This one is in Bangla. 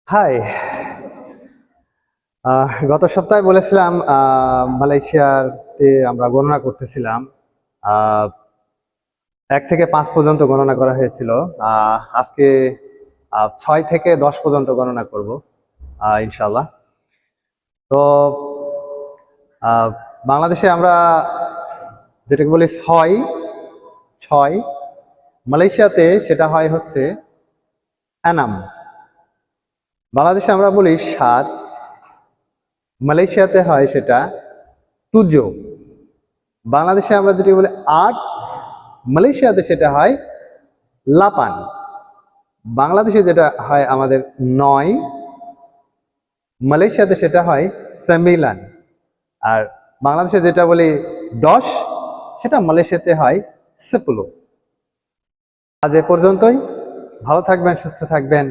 হাই। গত সপ্তাহে বলেছিলাম মালয়েশিয়াতে আমরা গণনা করতেছিলাম। 1 থেকে 5 পর্যন্ত গণনা করা হয়েছিল। আজকে 6 থেকে 10 পর্যন্ত গণনা করব ইনশাল্লাহ। তো আহ, বাংলাদেশে আমরা যেটাকে বলি ছয় ছয়, মালয়েশিয়াতে সেটা হয় হচ্ছে অ্যানাম। বাংলাদেশে আমরা বলি 7, মালয়েশিয়াতে হয় সেটা তুজো। বাংলাদেশে আমরা যেটা বলি 8, মালয়েশিয়াতে সেটা হয় লাপান। বাংলাদেশে যেটা হয় আমাদের 9, মালয়েশিয়াতে সেটা হয় সেমিলান। আর বাংলাদেশে যেটা বলি 10, সেটা মালয়েশিয়াতে হয় সেপুলো। আজ এ পর্যন্তই। ভালো থাকবেন, সুস্থ থাকবেন।